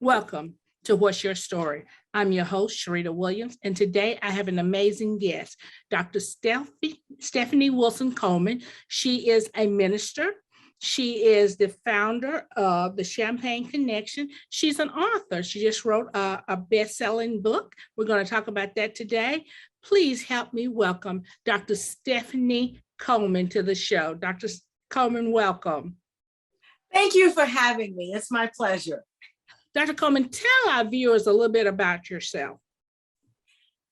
Welcome to What's Your Story? I'm your host, Sherita Williams, and today I have an amazing guest, Dr. Stephanie Wilson Coleman. She is a minister. She is the founder of the Champagne Connection. She's an author. She just wrote a best-selling book. We're going to talk about that today. Please help me welcome Dr. Stephanie Coleman to the show. Dr. Coleman, welcome. Thank you for having me. It's my pleasure. Dr. Coleman, tell our viewers a little bit about yourself.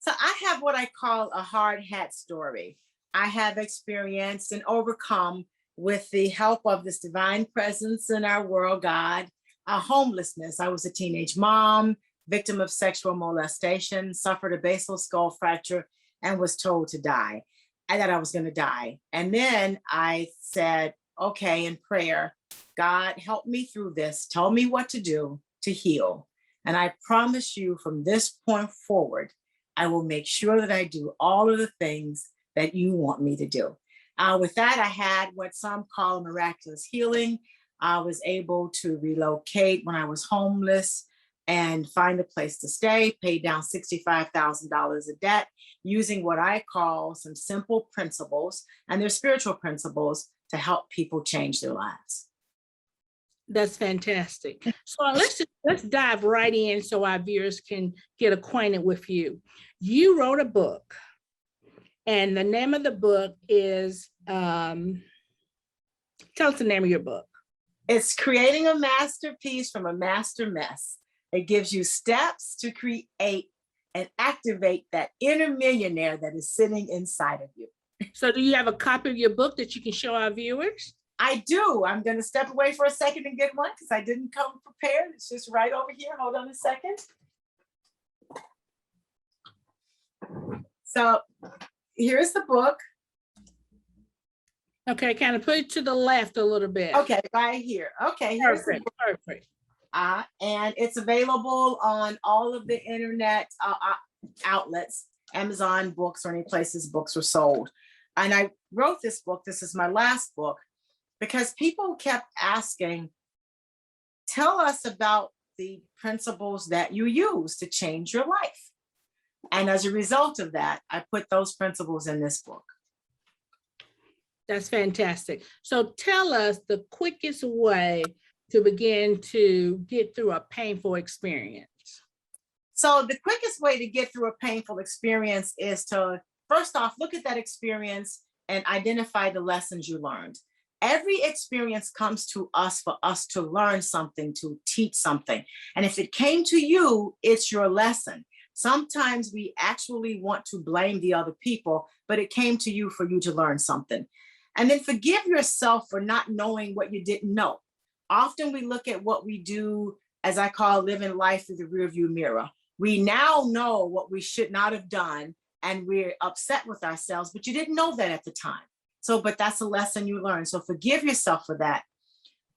So I have what I call a hard hat story. I have experienced and overcome, with the help of this divine presence in our world, God, homelessness. I was a teenage mom, victim of sexual molestation, suffered a basal skull fracture, and was told to die. I thought I was going to die. And then I said, okay, in prayer, God, help me through this. Tell me what to do to heal. And I promise you from this point forward, I will make sure that I do all of the things that you want me to do. With that, I had what some call a miraculous healing. I was able to relocate when I was homeless and find a place to stay, pay down $65,000 of debt using what I call some simple principles, and they're spiritual principles to help people change their lives. That's fantastic. So let's dive right in so our viewers can get acquainted with you. You wrote a book, and the name of the book is, tell us the name of your book. It's Creating a Masterpiece from a Master Mess. It gives you steps to create and activate that inner millionaire that is sitting inside of you. So do you have a copy of your book that you can show our viewers? I do. I'm going to step away for a second and get one because I didn't come prepared. It's just right over here. Hold on a second. So here's the book. Okay, kind of put it to the left a little bit. Okay, right here. Okay, perfect, perfect. And it's available on all of the internet outlets, Amazon books, or any places books are sold. And I wrote this book. This is my last book, because people kept asking, tell us about the principles that you use to change your life. And as a result of that, I put those principles in this book. That's fantastic. So tell us the quickest way to begin to get through a painful experience. So the quickest way to get through a painful experience is to, first off, look at that experience and identify the lessons you learned. Every experience comes to us for us to learn something, to teach something. And if it came to you, it's your lesson. Sometimes we actually want to blame the other people, but it came to you for you to learn something. And then forgive yourself for not knowing what you didn't know. Often we look at what we do, as I call living life through the rearview mirror. We now know what we should not have done, and we're upset with ourselves, but you didn't know that at the time. So, but that's a lesson you learn. So forgive yourself for that.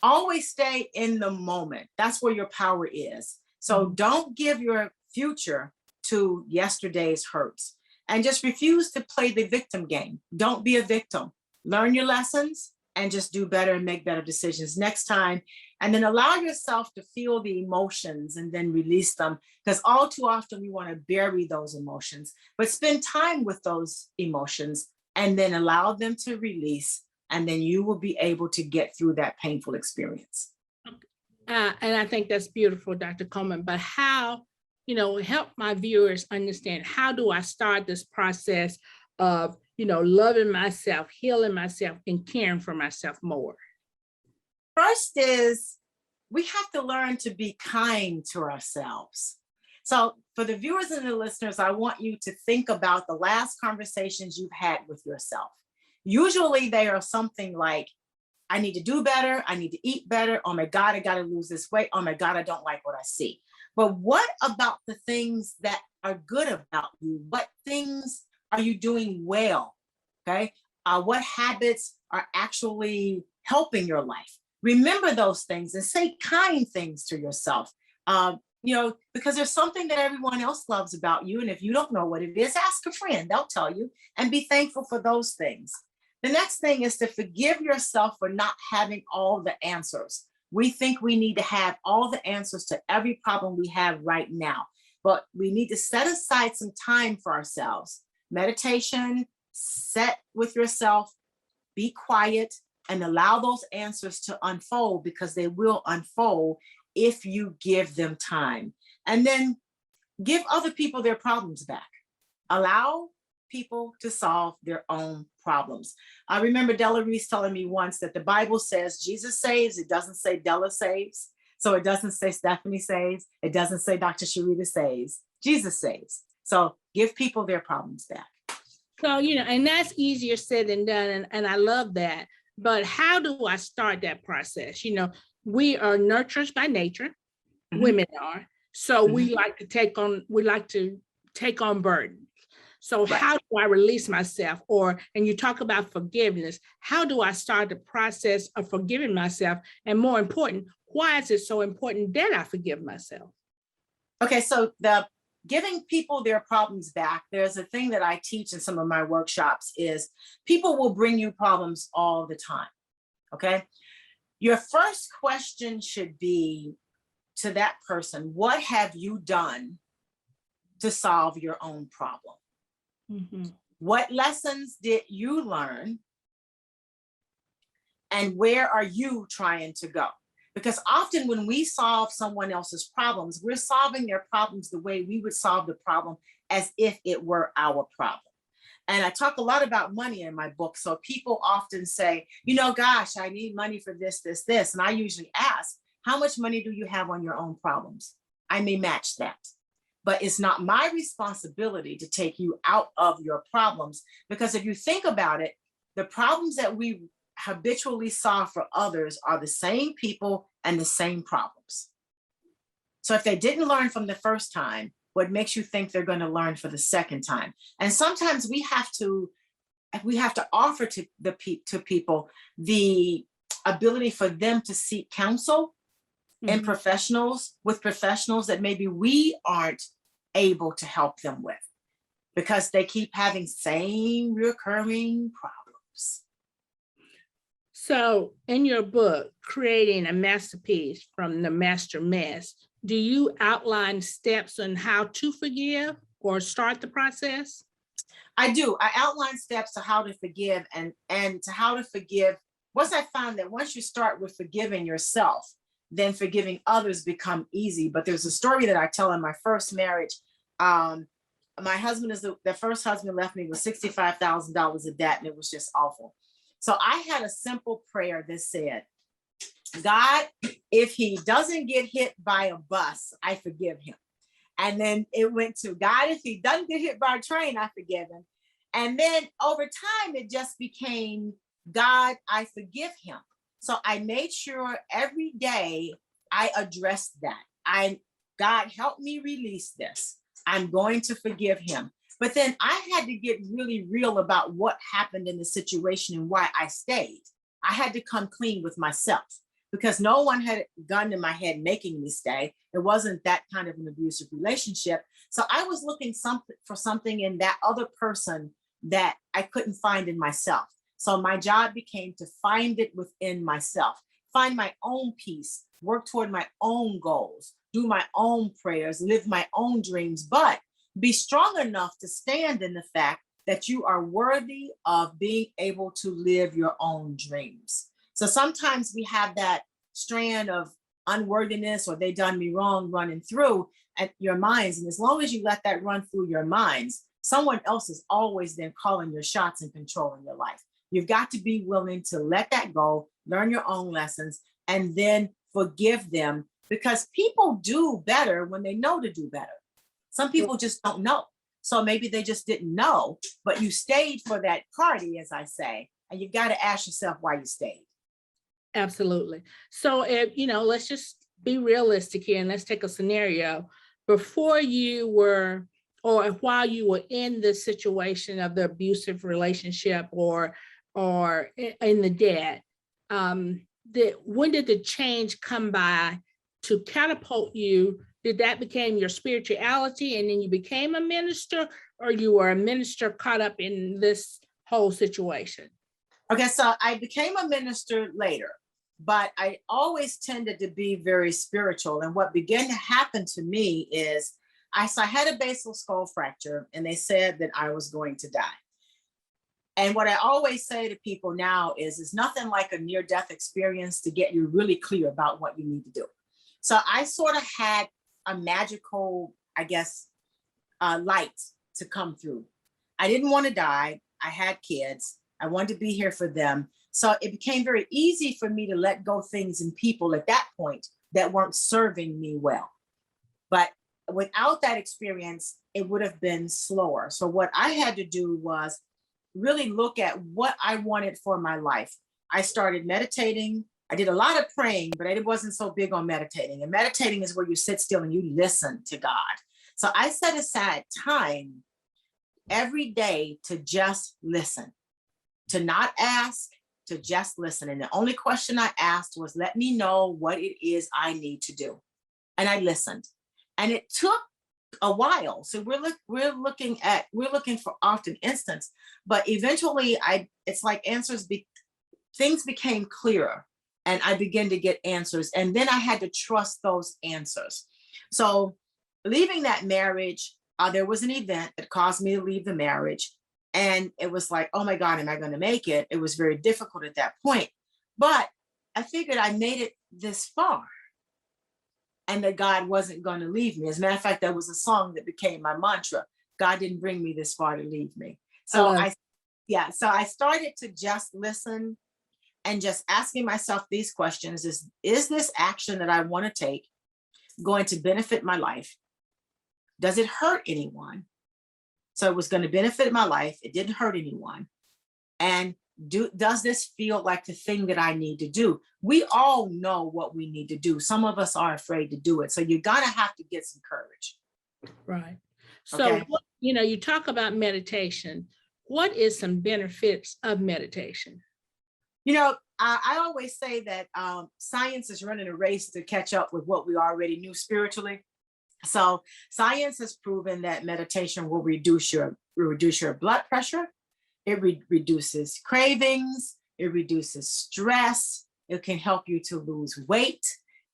Always stay in the moment. That's where your power is. So don't give your future to yesterday's hurts, and just refuse to play the victim game. Don't be a victim. Learn your lessons and just do better and make better decisions next time. And then allow yourself to feel the emotions and then release them, because all too often we want to bury those emotions, but spend time with those emotions and then allow them to release. And then you will be able to get through that painful experience. And I think that's beautiful, Dr. Coleman, but how, help my viewers understand, how do I start this process of, loving myself, healing myself, and caring for myself more? First is, we have to learn to be kind to ourselves. So for the viewers and the listeners, I want you to think about the last conversations you've had with yourself. Usually they are something like, I need to do better. I need to eat better. Oh my God, I got to lose this weight. Oh my God, I don't like what I see. But what about the things that are good about you? What things are you doing well? Okay. What habits are actually helping your life? Remember those things and say kind things to yourself. Because there's something that everyone else loves about you. And if you don't know what it is, ask a friend, they'll tell you, and be thankful for those things. The next thing is to forgive yourself for not having all the answers. We think we need to have all the answers to every problem we have right now, but we need to set aside some time for ourselves. Meditation, set with yourself, be quiet, and allow those answers to unfold, because they will unfold if you give them time. And then give other people their problems back. Allow people to solve their own problems. I remember Della Reese telling me once that the Bible says Jesus saves. It doesn't say Della saves. So it doesn't say Stephanie saves. It doesn't say Dr. Sherita saves. Jesus saves. So give people their problems back. So, and that's easier said than done. And I love that. But how do I start that process? We are nurturers by nature. Mm-hmm. Women are. So mm-hmm. we like to take on burdens. So right. How do I release myself? And you talk about forgiveness. How do I start the process of forgiving myself? And more important, why is it so important that I forgive myself? Okay, so the giving people their problems back, there's a thing that I teach in some of my workshops is people will bring you problems all the time, okay? Your first question should be to that person, what have you done to solve your own problem? Mm-hmm. What lessons did you learn? And where are you trying to go? Because often when we solve someone else's problems, we're solving their problems the way we would solve the problem as if it were our problem. And I talk a lot about money in my book. So people often say, gosh, I need money for this, this, this. And I usually ask, how much money do you have on your own problems? I may match that. But it's not my responsibility to take you out of your problems. Because if you think about it, the problems that we habitually solve for others are the same people and the same problems. So if they didn't learn from the first time, what makes you think they're going to learn for the second time? And sometimes we have to offer to people the ability for them to seek counsel and with professionals that maybe we aren't able to help them with, because they keep having same recurring problems. So in your book, Creating a Masterpiece from the Master Mess, do you outline steps on how to forgive or start the process? I do. I outline steps to how to forgive and to how to forgive. Once I found that once you start with forgiving yourself, then forgiving others become easy. But there's a story that I tell in my first marriage. My husband the first husband left me with $65,000 of debt, and it was just awful. So I had a simple prayer that said, God, if he doesn't get hit by a bus, I forgive him. And then it went to, God, if he doesn't get hit by a train, I forgive him. And then over time, it just became, God, I forgive him. So I made sure every day I addressed that. God, help me release this. I'm going to forgive him. But then I had to get really real about what happened in the situation and why I stayed. I had to come clean with myself, because no one had a gun in my head making me stay. It wasn't that kind of an abusive relationship. So I was looking for something in that other person that I couldn't find in myself. So my job became to find it within myself, find my own peace, work toward my own goals, do my own prayers, live my own dreams, but be strong enough to stand in the fact that you are worthy of being able to live your own dreams. So sometimes we have that strand of unworthiness or they done me wrong running through at your minds. And as long as you let that run through your minds, someone else is always then calling your shots and controlling your life. You've got to be willing to let that go, learn your own lessons, and then forgive them, because people do better when they know to do better. Some people just don't know. So maybe they just didn't know, but you stayed for that party, as I say, and you've got to ask yourself why you stayed. Absolutely. So, let's just be realistic here and let's take a scenario. Before you were, or while you were in the situation of the abusive relationship or in the debt, when did the change come by to catapult you? Did that become your spirituality and then you became a minister, or you were a minister caught up in this whole situation? Okay, so I became a minister later. but I always tended to be very spiritual. And what began to happen to me is I had a basal skull fracture, and they said that I was going to die. And what I always say to people now is, it's nothing like a near-death experience to get you really clear about what you need to do. So I sort of had a magical, I guess, light to come through. I didn't want to die. I had kids. I wanted to be here for them. So it became very easy for me to let go things and people at that point that weren't serving me well. But without that experience, it would have been slower. So what I had to do was really look at what I wanted for my life. I started meditating. I did a lot of praying, but I wasn't so big on meditating. And meditating is where you sit still and you listen to God. So I set aside time every day to just listen, to not ask, to just listen. And the only question I asked was, let me know what it is I need to do. And I listened. And it took a while. So we're looking for often instance, but eventually it's like things became clearer, and I began to get answers. And then I had to trust those answers. So leaving that marriage, there was an event that caused me to leave the marriage. And it was like, oh my God, am I going to make it? It was very difficult at that point. But I figured I made it this far, and that God wasn't going to leave me. As a matter of fact, there was a song that became my mantra. God didn't bring me this far to leave me. So so I started to just listen and just asking myself these questions: is this action that I want to take going to benefit my life? Does it hurt anyone? So it was going to benefit my life. It didn't hurt anyone. And does this feel like the thing that I need to do? We all know what we need to do. Some of us are afraid to do it. So you're going to have to get some courage. Right. So, Okay. You talk about meditation. What is some benefits of meditation? I always say that science is running a race to catch up with what we already knew spiritually. So science has proven that meditation will reduce your blood pressure. It reduces cravings. It reduces stress. It can help you to lose weight.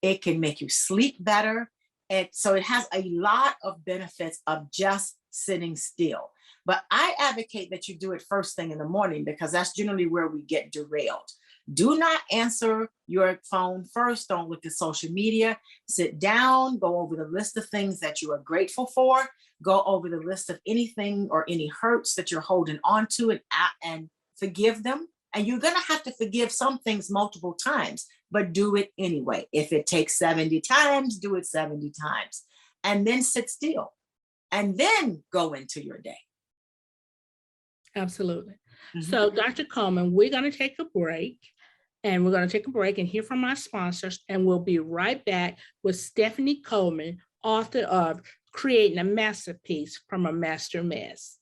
It can make you sleep better. And so it has a lot of benefits of just sitting still. But I advocate that you do it first thing in the morning, because that's generally where we get derailed. Do not answer your phone first. Don't look at social media. Sit down, go over the list of things that you are grateful for. Go over the list of anything or any hurts that you're holding on to, and forgive them. And you're going to have to forgive some things multiple times, but do it anyway. If it takes 70 times, do it 70 times. And then sit still. And then go into your day. Absolutely. Mm-hmm. So, Dr. Coleman, we're going to take a break. And we're going to take a break and hear from our sponsors. And we'll be right back with Stephanie Coleman, author of Creating a Masterpiece from a Master Mess.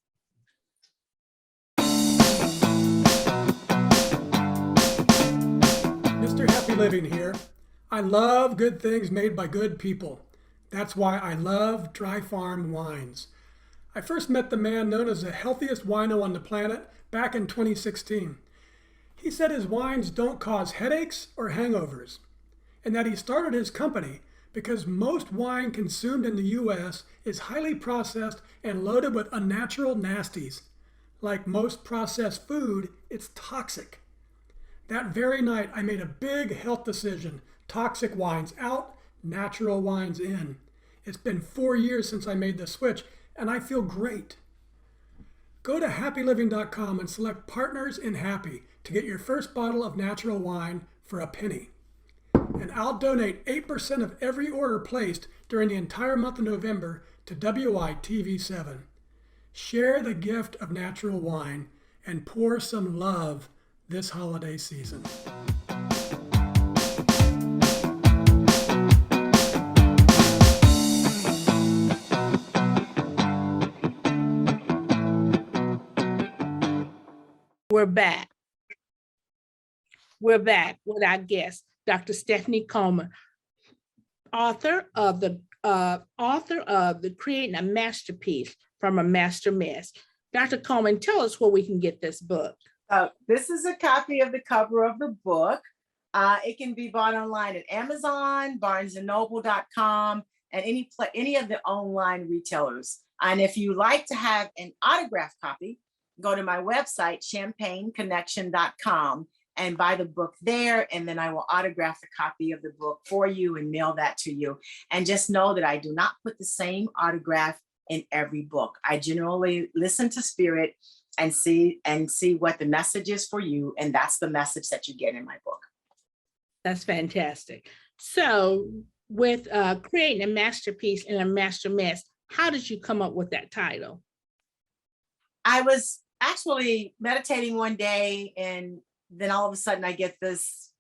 Mr. Happy Living here. I love good things made by good people. That's why I love Dry Farm Wines. I first met the man known as the healthiest wino on the planet back in 2016. He said his wines don't cause headaches or hangovers, and that he started his company because most wine consumed in the U.S. is highly processed and loaded with unnatural nasties. Like most processed food, it's toxic. That very night, I made a big health decision: toxic wines out, natural wines in. It's been 4 years since I made the switch, and I feel great. Go to happyliving.com and select Partners in Happy to get your first bottle of natural wine for a penny. And I'll donate 8% of every order placed during the entire month of November to WYTV7. Share the gift of natural wine and pour some love this holiday season. We're back. We're back with our guest, Dr. Stephanie Coleman, author of the Creating a Masterpiece from a Master Mess. Dr. Coleman, tell us where we can get this book. This is a copy of the cover of the book. It can be bought online at Amazon, barnesandnoble.com, and any of the online retailers. And if you like to have an autographed copy, go to my website, champagneconnection.com, and buy the book there. And then I will autograph a copy of the book for you and mail that to you. And just know that I do not put the same autograph in every book. I generally listen to spirit and see what the message is for you. And that's the message that you get in my book. That's fantastic. So with creating a masterpiece and a master mess, how did you come up with that title? I was actually meditating one day, and then all of a sudden I get this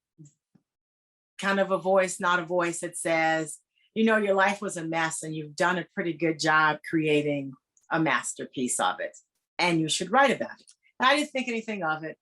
kind of a voice, not a voice, that says, you know, your life was a mess and you've done a pretty good job creating a masterpiece of it, and you should write about it. And I didn't think anything of it.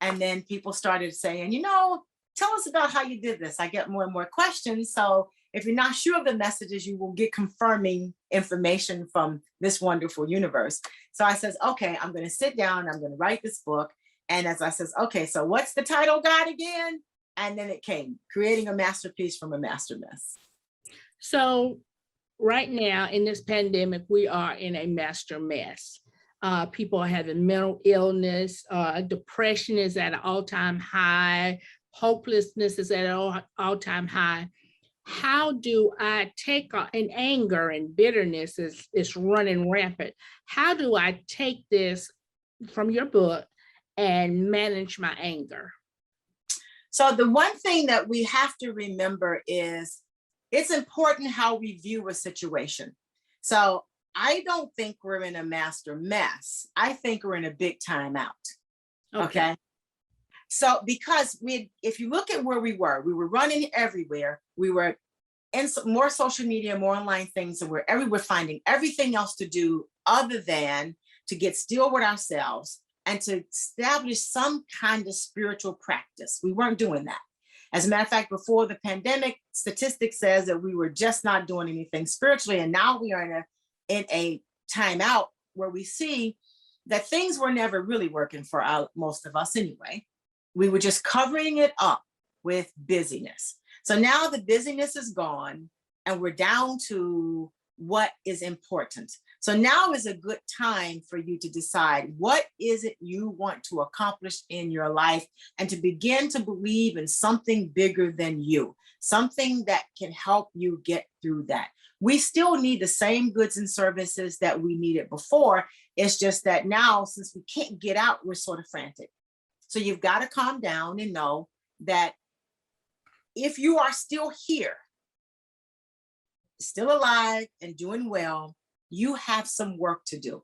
And then people started saying, you know, tell us about how you did this. I get more and more questions. So if you're not sure of the messages, you will get confirming information from this wonderful universe. So I says, okay, I'm going to sit down. I'm going to write this book. And as I says, okay, so what's the title, God, again? And then it came, Creating a Masterpiece from a Master Mess. So right now in this pandemic, we are in a master mess. People are having mental illness. Depression is at an all-time high. Hopelessness is at an all-time high. How do I take and anger and bitterness is running rampant? How do I take this from your book and manage my anger? So the one thing that we have to remember is it's important how we view a situation. So I don't think we're in a master mess. I think we're in a big timeout. Okay. So because if you look at where we were running everywhere. We were in more social media, more online things, and we're everywhere finding everything else to do other than to get still with ourselves and to establish some kind of spiritual practice. We weren't doing that. As a matter of fact, before the pandemic, statistics says that we were just not doing anything spiritually. And now we are in a timeout where we see that things were never really working for most of us anyway. We were just covering it up with busyness. So now the busyness is gone and we're down to what is important. So now is a good time for you to decide what is it you want to accomplish in your life and to begin to believe in something bigger than you, something that can help you get through that. We still need the same goods and services that we needed before. It's just that now, since we can't get out, we're sort of frantic. So you've got to calm down and know that if you are still here, still alive and doing well, you have some work to do.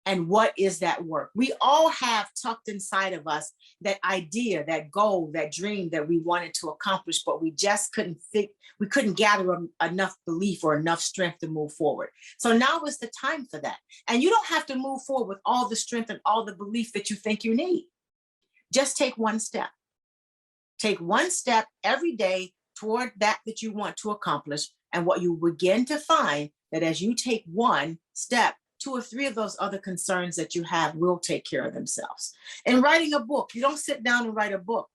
And what is that work? We all have tucked inside of us that idea, that goal, that dream that we wanted to accomplish, but we just couldn't gather enough belief or enough strength to move forward. So now is the time for that. And you don't have to move forward with all the strength and all the belief that you think you need. Just take one step. Take one step every day toward that you want to accomplish. And what you begin to find that as you take one step, 2 or 3 of those other concerns that you have will take care of themselves. In writing a book, you don't sit down and write a book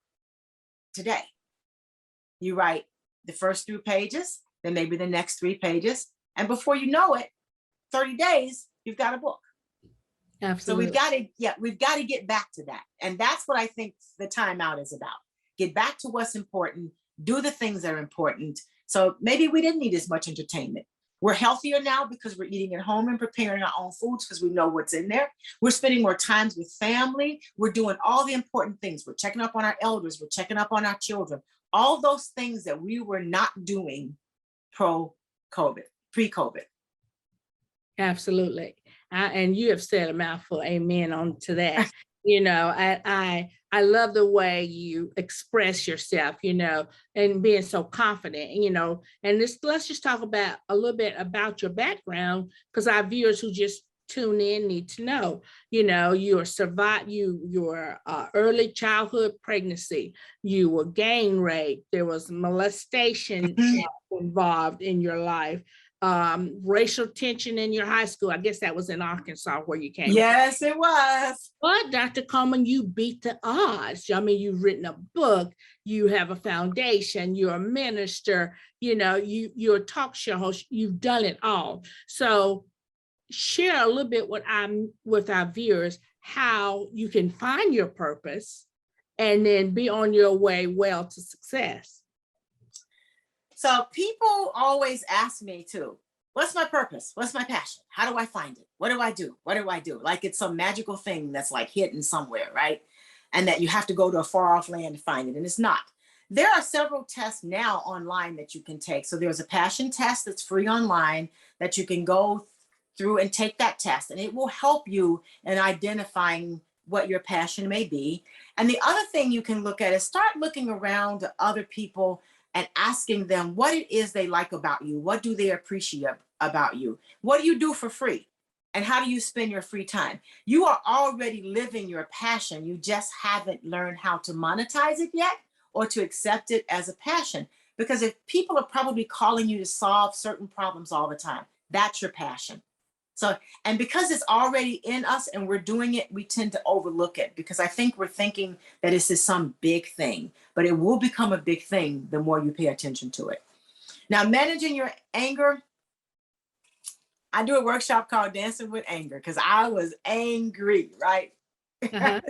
today. You write the first 3 pages, then maybe the next 3 pages. And before you know it, 30 days, you've got a book. Absolutely. So we've got to get back to that. And that's what I think the timeout is about. Get back to what's important, do the things that are important. So maybe we didn't need as much entertainment. We're healthier now because we're eating at home and preparing our own foods because we know what's in there. We're spending more times with family. We're doing all the important things. We're checking up on our elders. We're checking up on our children. All those things that we were not doing pre-COVID. Absolutely. And you have said a mouthful, amen on to that. You know, I love the way you express yourself, you know, and being so confident, you know, and let's just talk about a little bit about your background, because our viewers who just tune in need to know, you know, your early childhood pregnancy, you were gang raped, there was molestation involved in your life. racial tension in your high school. I guess that was in Arkansas where you came from. Yes, it was. But Dr. Coleman, you beat the odds. I mean, you've written a book, you have a foundation, you're a minister, you're a talk show host, you've done it all. So share a little bit with our viewers how you can find your purpose and then be on your way well to success. So people always ask me too, what's my purpose? What's my passion? How do I find it? What do I do? What do I do? Like it's some magical thing that's like hidden somewhere, right? And that you have to go to a far off land to find it. And it's not. There are several tests now online that you can take. So there's a passion test that's free online that you can go through and take that test. And it will help you in identifying what your passion may be. And the other thing you can look at is start looking around to other people and asking them what it is they like about you. What do they appreciate about you? What do you do for free? And how do you spend your free time? You are already living your passion. You just haven't learned how to monetize it yet or to accept it as a passion. Because if people are probably calling you to solve certain problems all the time, that's your passion. So, and because it's already in us and we're doing it, we tend to overlook it because I think we're thinking that this is some big thing, but it will become a big thing the more you pay attention to it. Now, managing your anger, I do a workshop called Dancing with Anger because I was angry, right? Uh-huh.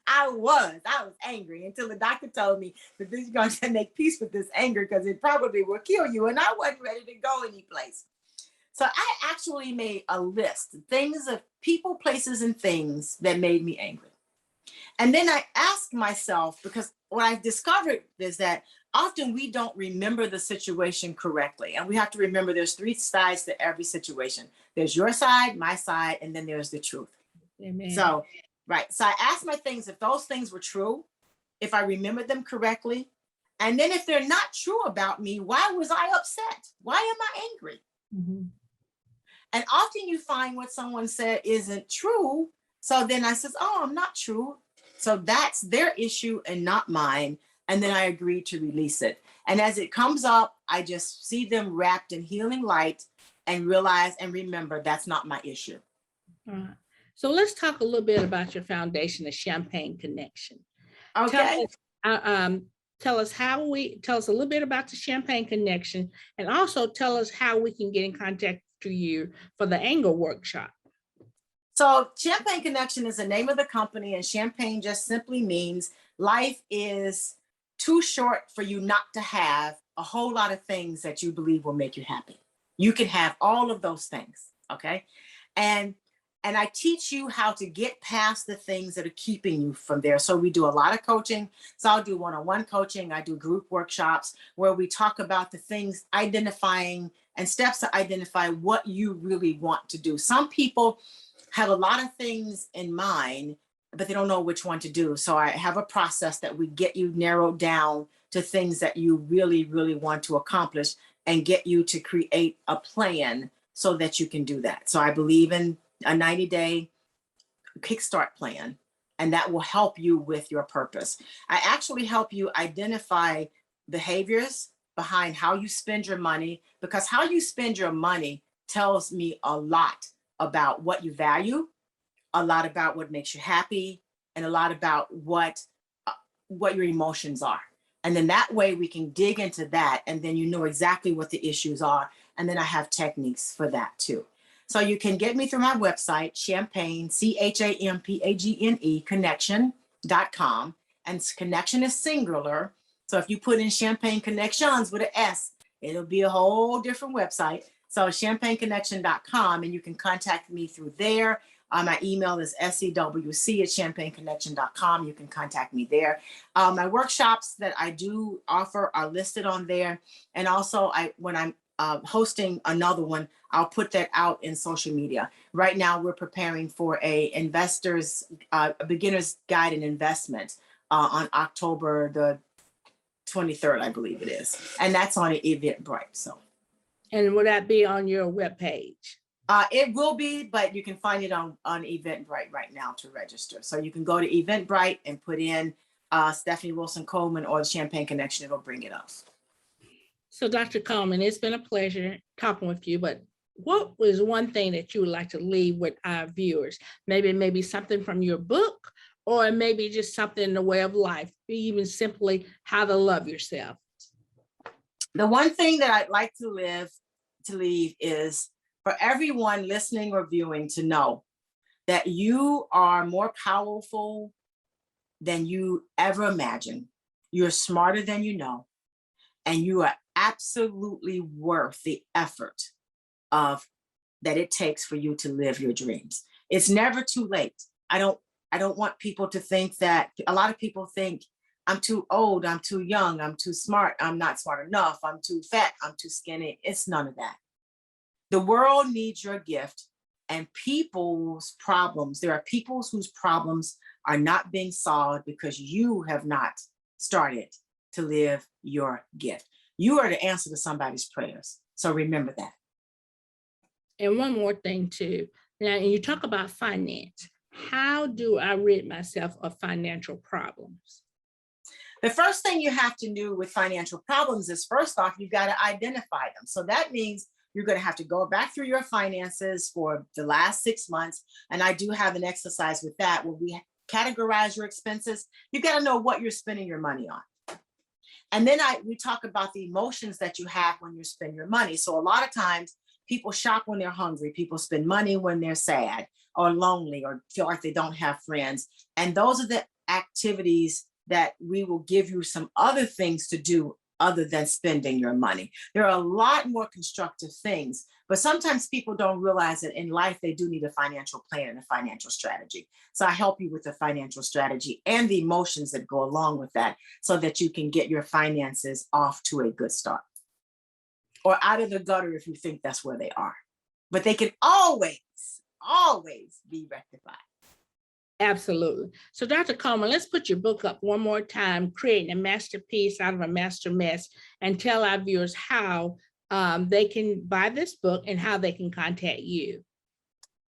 I was angry until the doctor told me that this is going to make peace with this anger because it probably will kill you. And I wasn't ready to go anyplace. So I actually made a list of things of people, places, and things that made me angry. And then I asked myself, because what I've discovered is that often we don't remember the situation correctly. And we have to remember there's three sides to every situation. There's your side, my side, and then there's the truth. Amen. So, right. So I asked my things if those things were true, if I remembered them correctly. And then if they're not true about me, why was I upset? Why am I angry? Mm-hmm. And often you find what someone said isn't true. So then I says, oh, I'm not true. So that's their issue and not mine. And then I agreed to release it. And as it comes up, I just see them wrapped in healing light and realize and remember that's not my issue. All right. So let's talk a little bit about your foundation, the Champagne Connection. Okay. Tell us a little bit about the Champagne Connection and also tell us how we can get in contact to you for the anger workshop. So Champagne Connection is the name of the company, and champagne just simply means life is too short for you not to have a whole lot of things that you believe will make you happy. You can have all of those things, okay? And I teach you how to get past the things that are keeping you from there. So we do a lot of coaching. So I'll do one-on-one coaching. I do group workshops where we talk about the things, identifying and steps to identify what you really want to do. Some people have a lot of things in mind, but they don't know which one to do. So I have a process that we get you narrowed down to things that you really, really want to accomplish and get you to create a plan so that you can do that. So I believe in a 90-day kickstart plan, and that will help you with your purpose. I actually help you identify behaviors behind how you spend your money, because how you spend your money tells me a lot about what you value, a lot about what makes you happy, and a lot about what your emotions are. And then that way we can dig into that, and then you know exactly what the issues are. And then I have techniques for that too. So you can get me through my website, Champagne, CHAMPAGNE, connection.com. And connection is singular. So if you put in Champagne Connections with an S, it'll be a whole different website. So champagneconnection.com, and you can contact me through there. My email is SEWC@champagneconnection.com. You can contact me there. My workshops that I do offer are listed on there. And also when I'm hosting another one, I'll put that out in social media. Right now, we're preparing for a beginner's guide in investment on October the 23rd, I believe it is. And that's on Eventbrite. So. And will that be on your webpage? It will be, but you can find it on Eventbrite right now to register. So you can go to Eventbrite and put in Stephanie Wilson Coleman or the Champagne Connection. It'll bring it up. So Dr. Coleman, it's been a pleasure talking with you, but what was one thing that you would like to leave with our viewers? Maybe something from your book, or maybe just something in the way of life, even simply how to love yourself. The one thing that I'd like to leave is for everyone listening or viewing to know that you are more powerful than you ever imagined. You're smarter than you know, and you are absolutely worth the effort of that it takes for you to live your dreams. It's never too late. I don't want people to think that, a lot of people think I'm too old, I'm too young, I'm too smart, I'm not smart enough, I'm too fat, I'm too skinny. It's none of that. The world needs your gift, and people's problems, there are people whose problems are not being solved because you have not started to live your gift. You are the answer to somebody's prayers. So remember that. And one more thing too. Now, you talk about finance. How do I rid myself of financial problems? The first thing you have to do with financial problems is, first off, you got to identify them. So that means you're going to have to go back through your finances for the last 6 months. And I do have an exercise with that where we categorize your expenses. You got to know what you're spending your money on. And then we talk about the emotions that you have when you spend your money. So a lot of times people shop when they're hungry. People spend money when they're sad or lonely or feel like they don't have friends. And those are the activities that we will give you some other things to do other than spending your money. There are a lot more constructive things, but sometimes people don't realize that in life, they do need a financial plan and a financial strategy. So I help you with the financial strategy and the emotions that go along with that so that you can get your finances off to a good start, or out of the gutter if you think that's where they are. But they can always be rectified. Absolutely. So Dr. Coleman, let's put your book up one more time, Creating a Masterpiece Out of a Master Mess, and tell our viewers how they can buy this book and how they can contact you.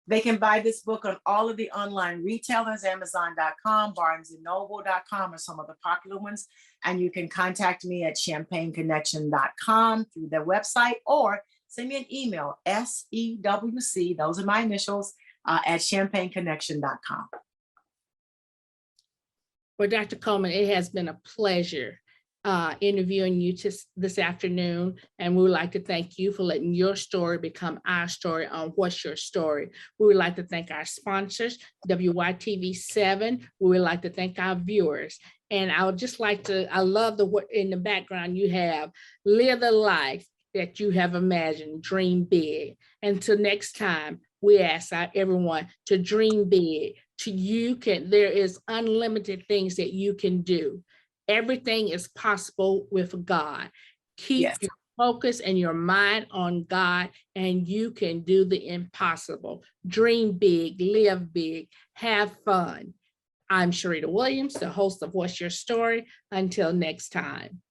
They can buy this book on all of the online retailers, Amazon.com, BarnesandNoble.com are some of the popular ones. And you can contact me at champagneconnection.com through their website, or send me an email, SEWC, those are my initials, at champagneconnection.com. Well, Dr. Coleman, it has been a pleasure interviewing you this afternoon, and we would like to thank you for letting your story become our story on What's Your Story. We would like to thank our sponsors, WYTV7. We would like to thank our viewers. And I would just like to, I love what in the background you have, live the life that you have imagined, dream big. Until next time, we ask everyone to dream big. There is unlimited things that you can do. Everything is possible with God. Keep your focus and your mind on God, and you can do the impossible. Dream big, live big, have fun. I'm Sherita Williams, the host of What's Your Story. Until next time.